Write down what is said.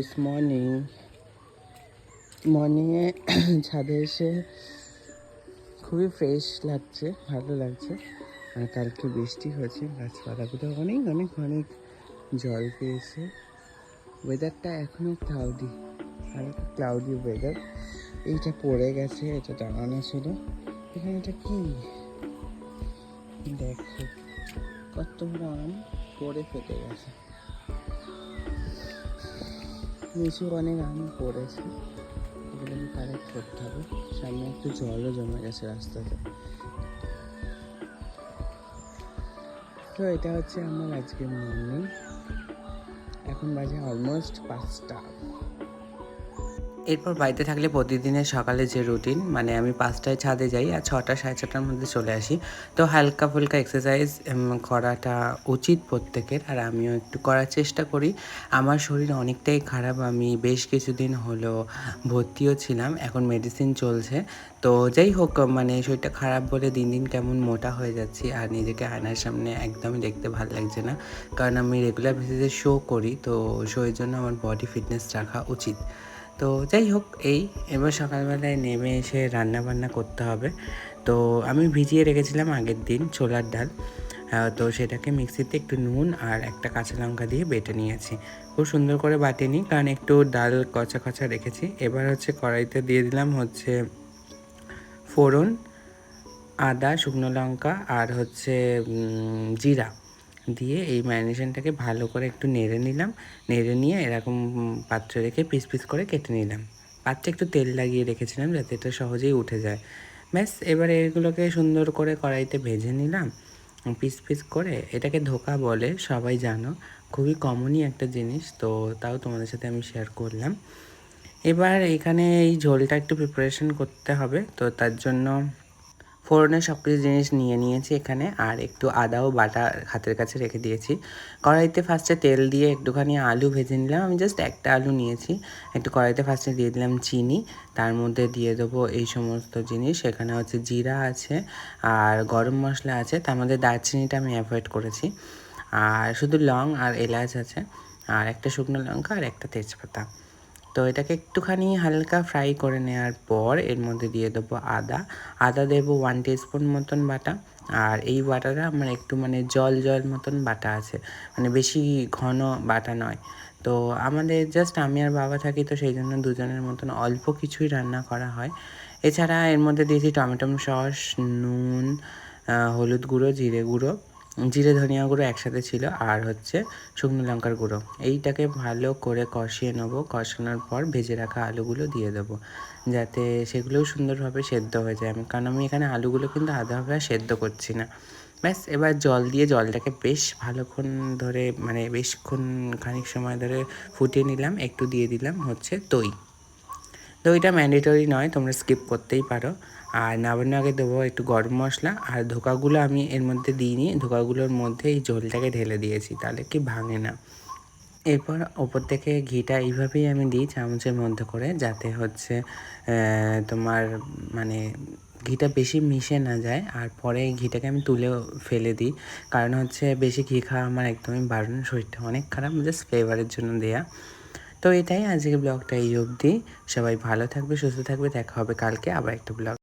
It's মর্নিংয়ে ছাদে এসে খুবই ফ্রেশ লাগছে, ভালো লাগছে। আর কালকে বৃষ্টি হয়েছে, গাছপালাগুলো অনেক অনেক অনেক জল পেয়েছে। ওয়েদারটা এখনও ক্লাউডি, হালকা ক্লাউডি ওয়েদার। এইটা পড়ে গেছে, এটা টাঙানো ছিল এখানে। এটা কি দেখো, কত বড় আম পড়ে ফেটে গেছে। নিচু অনেক আম পড়েছে, এগুলোকে কালেক্ট করতে হবে। সামনে একটু জলও জমে গেছে রাস্তাতে। তো এটা হচ্ছে আমার আজকের মর্নিং। এখন বাজে অলমোস্ট 5টা। এরপর বাড়িতে থাকলে প্রতিদিনের সকালে যে রুটিন, মানে আমি 5টায় ছাদে যাই আর 6টা 6:30টার মধ্যে চলে আসি। তো হালকা ফুলকা এক্সারসাইজ করাটা উচিত প্রত্যেকের, আর আমিও একটু করার চেষ্টা করি। আমার শরীর অনেকটাই খারাপ, আমি বেশ কিছুদিন হলো ভর্তিও ছিলাম, এখন মেডিসিন চলছে। তো যাই হোক, মানে শরীরটা খারাপ বলে দিন দিন কেমন মোটা হয়ে যাচ্ছি, আর নিজেকে আয়নার সামনে একদমই দেখতে ভালো লাগছে না। কারণ আমি রেগুলার বেসিসে শো করি, তো শোয়ের জন্য আমার বডি ফিটনেস রাখা উচিত। তো যাই হোক, এবার সকালবেলায় নেমে এসে রান্না বান্না করতে হবে। তো আমি ভিজিয়ে রেখেছিলাম আগের দিন ছোলার ডাল, তো সেটাকে মিক্সিতে একটু নুন আর একটা কাঁচা লঙ্কা দিয়ে বেটে নিয়েছি। খুব সুন্দর করে বাটিনি, কারণ একটু ডাল কচা কচা রেখেছি। এবার হচ্ছে কড়াইতে দিয়ে দিলাম হচ্ছে ফোড়ন, আদা, শুকনো লঙ্কা আর হচ্ছে জিরা দিয়ে এই ম্যারিনেশনটাকে ভালো করে একটু নেড়ে নিলাম। নেড়ে নিয়ে এরকম পাত্রে রেখে পিস পিস করে কেটে নিলাম। পাত্রে একটু তেল লাগিয়ে রেখেছিলাম যাতে এটা সহজেই উঠে যায়। ব্যাস, এবারে এগুলোকে সুন্দর করে কড়াইতে ভেজে নিলাম পিস পিস করে। এটাকে ধোকা বলে, সবাই জানো, খুবই কমনই একটা জিনিস, তো তাও তোমাদের সাথে আমি শেয়ার করলাম। এবার এখানে এই ঝোলটা একটু প্রিপারেশন করতে হবে, তো তার জন্য ফোড়নের সব কিছু জিনিস নিয়ে নিয়েছি এখানে, আর একটু আদাও বাটা হাতের কাছে রেখে দিয়েছি। কড়াইতে ফার্স্টে তেল দিয়ে একটুখানি আলু ভেজে নিলাম, আমি জাস্ট একটা আলু নিয়েছি। একটু কড়াইতে ফার্স্টে দিয়ে দিলাম চিনি, তার মধ্যে দিয়ে দেবো এই সমস্ত জিনিস। এখানে হচ্ছে জিরা আছে আর গরম মশলা আছে, তার মধ্যে দারচিনিটা আমি অ্যাভয়েড করেছি, আর শুধু লং আর এলাচ আছে, আর একটা শুকনো লঙ্কা আর একটা তেজপাতা। তো এটাকে একটুখানি হালকা ফ্রাই করে নেওয়ার পর এর মধ্যে দিয়ে দেবো আদা দেবো 1 টিস্পুন মতন বাটা। আর এই বাটাটা আমার একটু মানে জল জল মতন বাটা আছে, মানে বেশি ঘন বাটা নয়। তো আমাদের জাস্ট আমি আর বাবা থাকি, তো সেই জন্য দুজনের মতন অল্প কিছুই রান্না করা হয়। এছাড়া এর মধ্যে দিয়েছি টমেটো সস, নুন, হলুদ গুঁড়ো, জিরে ধনিয়া গুঁড়ো একসাথে ছিল, আর হচ্ছে শুকনো লঙ্কার গুঁড়ো। এইটাকে ভালো করে কষিয়ে নেবো। কষানোর পর ভেজে রাখা আলুগুলো দিয়ে দেবো, যাতে সেগুলোও সুন্দরভাবে সেদ্ধ হয়ে যায়। কারণ আমি এখানে আলুগুলো কিন্তু আধাভাবে সেদ্ধ করছি না। ব্যাস, এবার জল দিয়ে জলটাকে বেশ ভালোক্ষণ ধরে, মানে বেশক্ষণ খানিক সময় ধরে ফুটিয়ে নিলাম। একটু দিয়ে দিলাম হচ্ছে দইটা ম্যান্ডেটরি নয়, তোমরা স্কিপ করতেই পারো। আর নামানোর আগে দেবো একটু গরম মশলা, আর ধোকাগুলো আমি এর মধ্যে দিইনি, ধোকাগুলোর মধ্যে এই ঝোলটাকে ঢেলে দিয়েছি, তাহলে কি ভাঙে না। এরপর ওপর থেকে ঘিটা এইভাবেই আমি দিই চামচের মধ্যে করে, যাতে হচ্ছে তোমার মানে ঘিটা বেশি মিশে না যায়। আর পরে এই ঘিটাকে আমি তুলেও ফেলে দিই, কারণ হচ্ছে বেশি ঘি খাওয়া আমার একদমই বারণ, শরীরটা অনেক খারাপ, জাস্ট ফ্লেভারের জন্য দেয়া। তো এটাই আজকের ব্লগটা এই অবধি। সবাই ভালো থাকবে, সুস্থ থাকবে, দেখা হবে কালকে আবার একটা ব্লগ।